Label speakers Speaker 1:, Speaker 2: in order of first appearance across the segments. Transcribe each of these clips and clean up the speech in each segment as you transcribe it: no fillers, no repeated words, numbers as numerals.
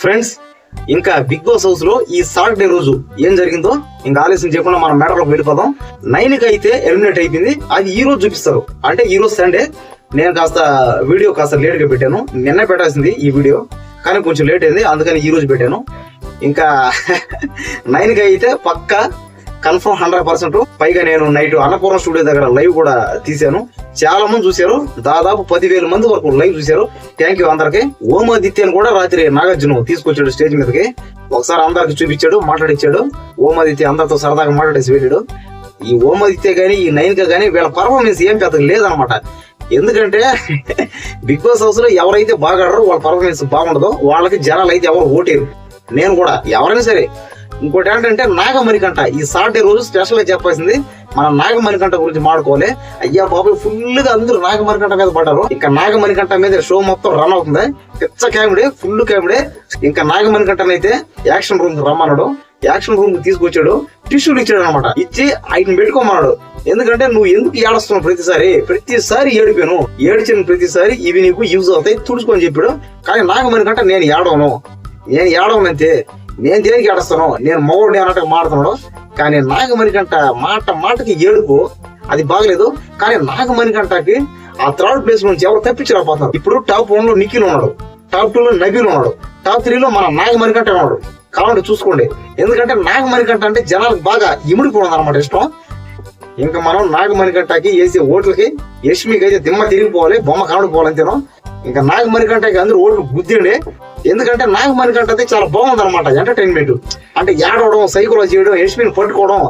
Speaker 1: Friends, ఇంకా big boss house లో ఈ సాటర్డే రోజు ఏం జరిగిందో ఇంకా ఆలస్యం చేయకుండా మనం మేడలోకి వెళ్ళిపోదాం. 9 కి అయితే ఎలిమినేట్ అయిపోయింది. అది ఈ రోజు చూపిస్తారు. అంటే ఈ రోజు సండే. నేను వీడియో లేట్ గా పెట్టాను. నిన్న పెట్టాల్సింది ఈ వీడియో, కానీ కొంచెం లేట్ అయింది, అందుకని ఈ రోజు పెట్టాను. ఇంకా 9 కి అయితే పక్కా కన్ఫర్మ్ 100%. పైగా నేను నైట్ అన్నపూర్ణ స్టూడియో దగ్గర లైవ్ కూడా తీశాను. చాలా మంది చూశారు, దాదాపు 10,000 మంది వరకు లైవ్ చూశారు. థ్యాంక్ యూ అందరికి. ఓమాదిత్యను కూడా రాత్రి నాగార్జున తీసుకొచ్చాడు స్టేజ్ మీదకి. ఒకసారి అందరికి చూపించాడు, మాట్లాడిచ్చాడు. ఓమాదిత్య అందరితో సరదాగా మాట్లాడేసి వెళ్ళాడు. ఈ ఓమాదిత్య గానీ ఈ 9 గానీ వీళ్ళ పర్ఫార్మెన్స్ ఏం పెద్దగా లేదనమాట. ఎందుకంటే బిగ్ బాస్ హౌస్ లో ఎవరైతే బాగా ఆడరో వాళ్ళ పర్ఫార్మెన్స్ బాగుండదో వాళ్ళకి జనాలు అయితే ఎవరు ఓటేరు. నేను కూడా ఎవరైనా సరే. ఇంకోటి ఏంటంటే నాగమణికంఠ ఈ సాటర్డే రోజు స్పెషల్ గా చెప్పాల్సింది మన నాగమణికంఠ గురించి మాడుకోవాలి. అయ్యా బాబు ఫుల్ గా అందరూ నాగమణికంఠ మీద పడ్డారు. ఇంకా నాగమణికంఠ మీద షో మొత్తం రన్ అవుతుంది. పిచ్చ కామెడీ, ఫుల్ కామెడీ. ఇంకా నాగమణికంఠని అయితే యాక్షన్ రూమ్ రమ్మన్నాడు. యాక్షన్ రూమ్ కి తీసుకొచ్చాడు, టిష్యూలు ఇచ్చాడు అనమాట. ఇచ్చి ఆయన పెట్టుకోమన్నాడు. ఎందుకంటే నువ్వు ఎందుకు ఏడుస్తున్నావు ప్రతిసారి ఏడిపోయాను, ఏడిచిన ప్రతిసారి ఇవి నీకు యూజ్ అవుతాయి తుడుచుకొని చెప్పాడు. కానీ నాగమణికంఠ నేను ఏడవనంతే, నేను దేనికి ఏడుస్తాను, నేను మగోడిని అన్నట్టు మాడుతున్నాడు. కానీ నాగమణికంఠ మాటకి ఏడుపు అది బాగలేదు. కానీ నాగమణికంఠకి ఆ థర్డ్ ప్లేస్ నుంచి ఎవరు తప్పించలేకపోతున్నారు. ఇప్పుడు టాప్ 1 లో నిఖిల్ ఉన్నాడు, టాప్ 2 లో నబీల్ ఉన్నాడు, టాప్ 3 లో మన నాగమణికంఠ ఉన్నాడు. కావాలంటే చూసుకోండి. ఎందుకంటే నాగమణికంఠ అంటే జనాలకు బాగా ఇమిడిపోవడం అనమాట ఇష్టం. ఇంకా మనం నాగమణికంఠకి వేసే ఓట్లకి యష్మికి అయితే దిమ్మ తిరిగిపోవాలి, బొమ్మ కాడిపోవాలి అంతేనో. ఇంకా నాగమణికంఠకి అందరూ ఓట్లు గుద్దిండే. ఎందుకంటే నాగమణికంఠ అయితే చాలా బాగుంది అనమాట ఎంటర్టైన్మెంట్. అంటే ఏడవడం, సైకిల్ చేయడం, యష్మిని పట్టుకోవడం.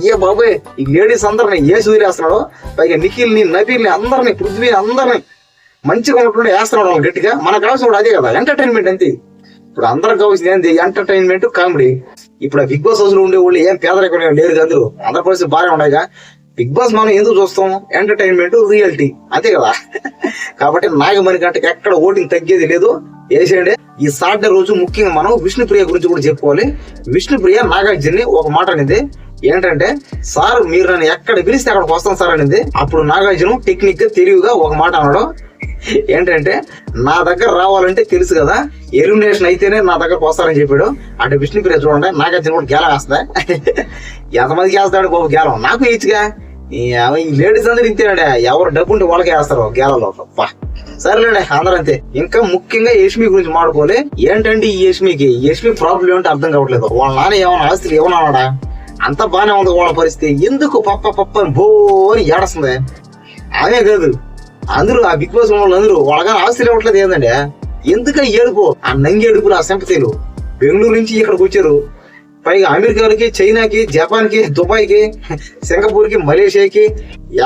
Speaker 1: ఏ బాబాయ్ ఈ లేడీస్ అందరిని ఏసి వదిలేస్తున్నాడు. పైగా నిఖిల్ని, నబీల్ని, అందరిని, పృథ్వీని అందరిని మంచిగా ఉన్నట్టు వేస్తున్నాడు వాళ్ళు గట్టిగా. మనకు కావాల్సిన కూడా అదే కదా, ఎంటర్టైన్మెంట్ అంతే. ఇప్పుడు అందరికి కావాల్సింది ఏంటి? Entertainment, comedy. ఇప్పుడు ఆ బిగ్ బాస్ హౌస్ లో ఉండే వాళ్ళు ఏం పేదరికం లేరు కదా, అందరి పరిస్థితి బాగానే ఉన్నాయిగా. బిగ్ బాస్ మనం ఎందుకు చూస్తాం? ఎంటర్టైన్మెంట్, రియాలిటీ, అంతే కదా. కాబట్టి నాగమణికంఠకి ఎక్కడ ఓటింగ్ తగ్గేది లేదు, వేసేయండి. ఈ సాటర్డే రోజు ముఖ్యంగా మనం విష్ణుప్రియ గురించి కూడా చెప్పుకోవాలి. విష్ణుప్రియ నాగార్జున్ని ఒక మాట అనేది ఏంటంటే, సార్ మీరు నన్ను ఎక్కడ పిలిస్తే అక్కడికి వస్తాను సార్ అనేది. అప్పుడు నాగార్జున టెక్నిక్ గా తెలివిగా ఒక మాట అన్నాడు. ఏంటంటే, నా దగ్గర రావాలంటే తెలుసు కదా, ఎలిమినేషన్ అయితేనే నా దగ్గరకు వస్తారని చెప్పాడు. అంటే విష్ణుప్రియ చూడండి, నాగార్జున కూడా గేలం వేస్తా. ఎంతమందికి వేస్తాడు బాబు గేలం? నాకు వేయచ్చుగా. ఈ లేడీస్ అందరూ ఇంతేనాడే, ఎవరు డబ్బు ఉంటే వాళ్ళకే వేస్తారు గేలలో. సరేలేండి, అందరూ అంతే. ఇంకా ముఖ్యంగా యష్మి గురించి మాడుకోవాలి. ఏంటంటే ఈ యష్మి ప్రాబ్లం ఏంటో అర్థం కావట్లేదు. వాళ్ళ నాన్న ఏమైనా ఆస్తులు ఏమన్నాడా? అంత బాగానే ఉంది వాళ్ళ పరిస్థితి. ఎందుకు పప్ప బో అని ఏడుస్తుంది? ఆమె కాదు, అందరూ ఆ బిగ్ బాస్ వాళ్ళు అందరూ వాళ్ళగా ఆస్తులు ఇవ్వట్లేదు. ఏందండి ఎందుకని ఏడుపు? ఆ నంగి ఏడుపులు, ఆ సింపతీలు. బెంగళూరు నుంచి ఇక్కడికి వచ్చారు. పైగా అమెరికాలకి, చైనాకి, జపాన్ కి, దుబాయ్ కి, సింగపూర్ కి, మలేషియాకి,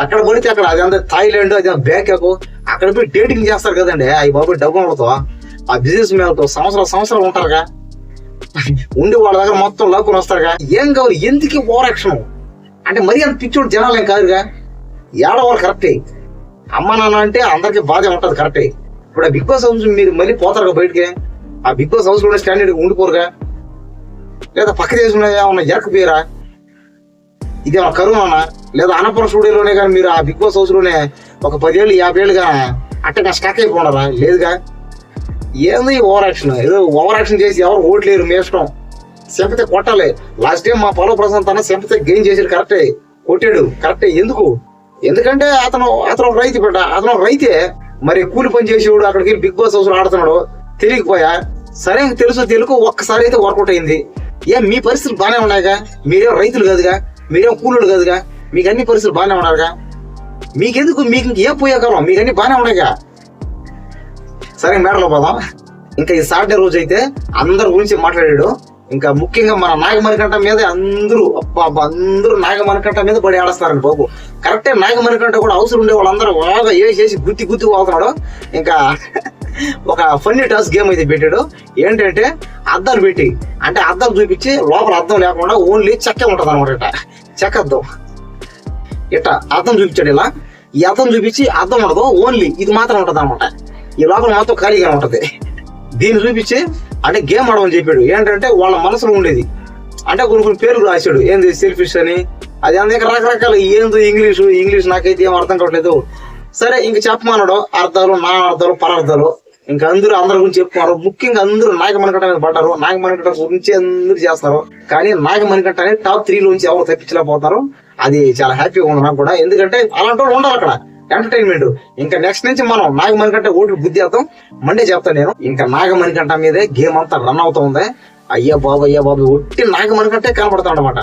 Speaker 1: ఎక్కడ పడితే అక్కడ. అదంతా థాయిలాండ్, అది బ్యాంకాక్, అక్కడ పోయి డేటింగ్ చేస్తారు కదండి. అవి బాబు డబ్బు ఉండతో ఆ బిజినెస్ మేలతో సంవత్సరాలు ఉంటారుగా, ఉండి వాళ్ళ దగ్గర మొత్తం లాక్కుని వస్తారుగా. ఏం కావాలి? ఎందుకు ఓవర్ యాక్షన్? అంటే మరీ అంత పిచ్చోడు జనాలు ఏం కాదుగా. ఏడవాళ్ళు కరెక్టే. అమ్మ నాన్న అంటే అందరికి బాధ ఉంటది కరెక్టే. ఇప్పుడు ఆ బిగ్ బాస్ హౌస్ మీరు మళ్ళీ పోతారుగా బయటికి. ఆ బిగ్ బాస్ హౌస్ లోనే స్టాండర్డ్ ఉండిపోరుగా, లేదా పక్క దేశంలో ఏమన్నా ఎరకపోయారా? ఇదేమన్నా కరోనా? లేదా అన్నపూర్ణ స్టూడియోలోనే కానీ మీరు ఆ బిగ్ బాస్ హౌస్ లోనే ఒక 10 ఏళ్ళు 50 ఏళ్ళుగా అట్టగా స్టాక్ అయిపోన్నారా? లేదుగా. ఏంది ఓవర్ యాక్షన్? ఏదో ఓవర్ యాక్షన్ చేసి ఎవరు ఓట్లేరు, మీ ఇష్టం. సింపతి కొట్టాలి. లాస్ట్ టైం మా పొలం ప్రశాంత్ అన్న సింపతి గెయిన్ చేసాడు కరెక్టే, కొట్టాడు కరెక్టే. ఎందుకంటే అతను రైతు బిడ్డ, అతను రైతే. మరి కూలి పని చేసేవాడు అక్కడికి వెళ్ళి బిగ్ బాస్ హౌస్ లో ఆడుతున్నాడు. తెలియకపోయా? సరే తెలుగు ఒక్కసారి అయితే వర్కౌట్ అయింది. మీ పరిస్థితులు బాగానే ఉన్నాయిగా. మీరేం రైతులు కాదుగా, మీరేం కూలీలు కాదుగా, మీకు అన్ని పరిస్థితులు బాగానే ఉన్నారుగా. మీకెందుకు? మీకు ఏ పోయే కాలం, మీకు అన్ని బాగానే ఉన్నాయిగా. సరే మేడలో పోదాం. ఇంకా ఈ సాటర్డే రోజు అయితే అందరి గురించి మాట్లాడాడు. ఇంకా ముఖ్యంగా మన నాగమణికంఠ మీద అందరూ నాగమణికంఠ మీద పడి ఆడస్తారండి బాబు. కరెక్టే. నాగమణికంఠ కూడా అవసరం ఉండే వాళ్ళందరూ బాగా చేసి గుత్తి పోతున్నాడు. ఇంకా ఒక ఫన్నీ టాస్క్ గేమ్ అయితే పెట్టాడు. ఏంటంటే అద్దాలు పెట్టి, అంటే అద్దాలు చూపించి లోపల అద్దం లేకుండా ఓన్లీ చెక్క ఉంటది అనమాట. ఇట్ట చెక్క అద్దం, ఇట్ట అద్దం చూపించాడు. ఇలా ఈ అద్దం చూపించి అద్దం ఉండదు, ఓన్లీ ఇది మాత్రం ఉంటది అనమాట. ఈ లోపల మొత్తం ఖాళీగా ఉంటది. దీన్ని చూపించి అంటే గేమ్ ఆడమని చెప్పాడు. ఏంటంటే వాళ్ళ మనసులో ఉండేది. అంటే కొన్ని పేర్లు రాశాడు. ఏంది సెల్ఫిష్ అని, అది అందుకే రకరకాల. ఏందో ఇంగ్లీష్ నాకైతే ఏం అర్థం కావట్లేదు. సరే ఇంక చెప్పమన్నాడు. అర్థాలు, నా అర్థాలు, పరార్థాలు. ఇంకా అందరి గురించి చెప్పుకున్నారు. ముఖ్యంగా అందరూ నాగమణికంఠ మీద పడ్డారు. నాగమణికంఠ గురించి అందరూ చేస్తున్నారు. కానీ నాగమణికంఠ అనేది టాప్ 3 లోంచి ఎవరు తప్పించలేకపోతున్నారు. అది చాలా హ్యాపీగా ఉంది నాకు కూడా. ఎందుకంటే అలాంటి వాళ్ళు ఉండాలి అక్కడ ఎంటర్టైన్మెంట్. ఇంకా నెక్స్ట్ నుంచి మనం నాగమణికంఠ ఓట్లు బుద్ధి చేద్దాం. మండే చెప్తాను నేను. ఇంకా నాగమణికంఠ మీదే గేమ్ అంతా రన్ అవుతా ఉంది. అయ్యా బాబు ఒట్టి నాగమణికంఠే కనపడతాం అనమాట.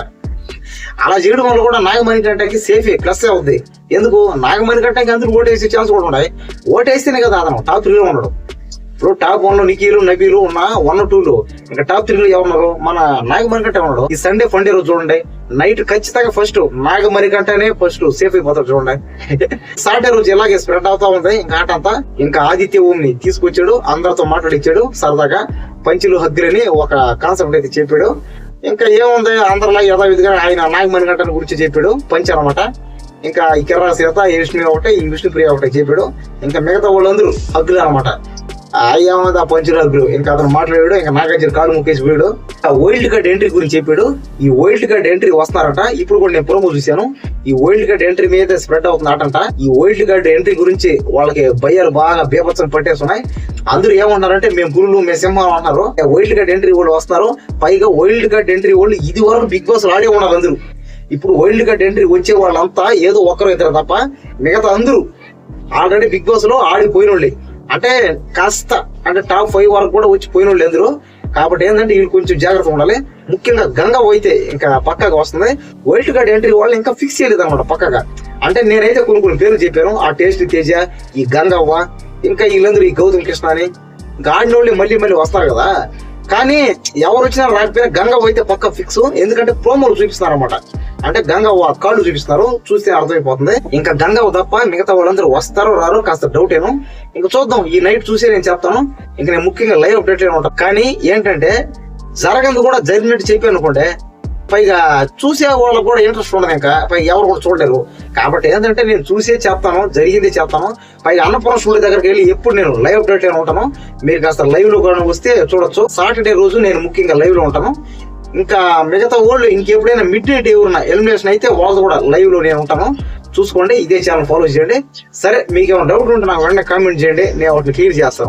Speaker 1: అలా చేయడం వల్ల కూడా నాగమణికంఠకి సేఫ్ ప్లస్ అవుద్ది. ఎందుకు నాగమణికంఠకి అందరూ ఓటేసే ఛాన్స్ కూడా ఉన్నాయి. ఓటేస్తేనే కదా అతను టాప్ 3 లో ఉండడు. ఇప్పుడు టాప్ 1 లో నిఖిలు నబీలు ఉన్న 1, 2 లో ఇంకా టాప్ 3 లో ఎవరున్నారు? మన నాగమణికంఠ ఉన్నాడు. ఈ సండే ఫండే రోజు చూడండి, నైట్ ఖచ్చితంగా ఫస్ట్ నాగమణికంఠనే ఫస్ట్ సేఫ్ అయిపోతారు చూడండి. సాటర్డే రోజు ఇలాగే స్ప్రెడ్ అవుతా ఉంది ఇంకా ఆట అంతా. ఇంకా ఆదిత్య ఓంని తీసుకొచ్చాడు, అందరితో మాట్లాడిచ్చాడు సరదాగా. పంచులు హగ్గులని ఒక కాన్సెప్ట్ అయితే చెప్పాడు. ఇంకా ఏముంది అందరిలా యథావిధిగా ఆయన నాగమణికంఠని గురించి చెప్పాడు పంచ్ అనమాట. ఇంకా ఈ కిర్రా సీత విష్ణు ఒకటే, ఈ విష్ణుప్రియ ఒకటే చెప్పాడు. ఇంకా మిగతా వాళ్ళందరూ హగ్గులు అనమాట. ఏముంది ఆ పంచులు హగ్గులు. ఇంకా అతను మాట్లాడాడు. ఇంకా నాగార్జున కాలు ముక్కేసి పోయాడు. వైల్డ్ కార్డ్ ఎంట్రీ గురించి చెప్పాడు. ఈ వైల్డ్ కార్డ్ ఎంట్రీ వస్తున్నారట. ఇప్పుడు కూడా నేను ప్రోమో చూశాను. ఈ వైల్డ్ కార్డ్ ఎంట్రీ మీద స్ప్రెడ్ అవుతుంది ఆటంట. ఈ వైల్డ్ కార్డ్ ఎంట్రీ గురించి వాళ్ళకి భయాలు బాగా బీభత్సం పట్టేస్తున్నాయి. అందరూ ఏమన్నారంటే మేము పురులు మేము సింహం అన్నారు. వైల్డ్ కార్డ్ ఎంట్రీ వాళ్ళు వస్తున్నారు. పైగా వైల్డ్ కార్డ్ ఎంట్రీ వాళ్ళు ఇది వరకు బిగ్ బాస్ ఆడే ఉన్నారు అందరూ. ఇప్పుడు వైల్డ్ కార్డ్ ఎంట్రీ వచ్చే వాళ్ళంతా ఏదో ఒక్కరు ఇద్దరు తప్ప మిగతా అందరూ ఆల్రెడీ బిగ్ బాస్ లో ఆడిపోయిన వాళ్ళే. అంటే కాస్త అంటే టాప్ 5 వరకు కూడా వచ్చి పోయిన వాళ్ళు అందరూ. కాబట్టి ఏంటంటే వీళ్ళు కొంచెం జాగ్రత్తగా ఉండాలి. ముఖ్యంగా గంగ అయితే ఇంకా పక్కగా వస్తుంది. వైల్డ్ కార్డ్ ఎంట్రీ వాళ్ళు ఇంకా ఫిక్స్ చేయలేదు అనమాట పక్కగా. అంటే నేనైతే కొన్ని పేర్లు చెప్పాను. ఆ టేస్ట్ తేజ, ఈ గంగవ్వ, ఇంకా వీళ్ళందరూ ఈ గౌతమ్ కృష్ణ అని గాడినోళ్ళు మళ్ళీ వస్తారు కదా. కానీ ఎవరు వచ్చినా రాకపోయినా గంగవ్వ అయితే పక్క ఫిక్స్. ఎందుకంటే ప్రోమోలు చూపిస్తున్నారు అనమాట. అంటే గంగవ్వ కాళ్ళు చూపిస్తున్నారు, చూస్తే అర్థమైపోతుంది. ఇంకా గంగవ్వ తప్ప మిగతా వాళ్ళందరూ వస్తారో రారో కాస్త డౌట్ ఏను. ఇంకా చూద్దాం. ఈ నైట్ చూసే నేను చెప్తాను. ఇంకా నేను ముఖ్యంగా లైవ్ అప్డేట్ ఉంటాను. కానీ ఏంటంటే జరగదు కూడా జరిగినట్టు చెప్పాను అనుకోండి, పైగా చూసే వాళ్ళకు కూడా ఇంట్రెస్ట్ ఉండదు. ఇంకా పైగా ఎవరు కూడా చూడలేరు. కాబట్టి ఏంటంటే నేను చూసే చెప్తాను, జరిగిందే చెప్తాను. పైగా అన్నపూర్ణ స్టూడియో దగ్గరికి వెళ్ళి ఎప్పుడు నేను లైవ్ అప్డేట్ ఉంటాను. మీరు కాస్త లైవ్ లో కూడా వస్తే చూడొచ్చు. సాటర్డే రోజు నేను ముఖ్యంగా లైవ్ లో ఉంటాను. ఇంకా మిగతా వాళ్ళు ఇంకెప్పుడైనా మిడ్ నైట్ ఎవరున్నా ఎలిమినేషన్ అయితే వాళ్ళతో కూడా లైవ్ లో నేను ఉంటాను. చూసుకోండి. ఇదే ఛానల్ ఫాలో చేయండి. సరే, మీకేమైనా డౌట్ ఉంటే నాకు వెంటనే కామెంట్ చేయండి. నేను వాటిని క్లియర్ చేస్తాను.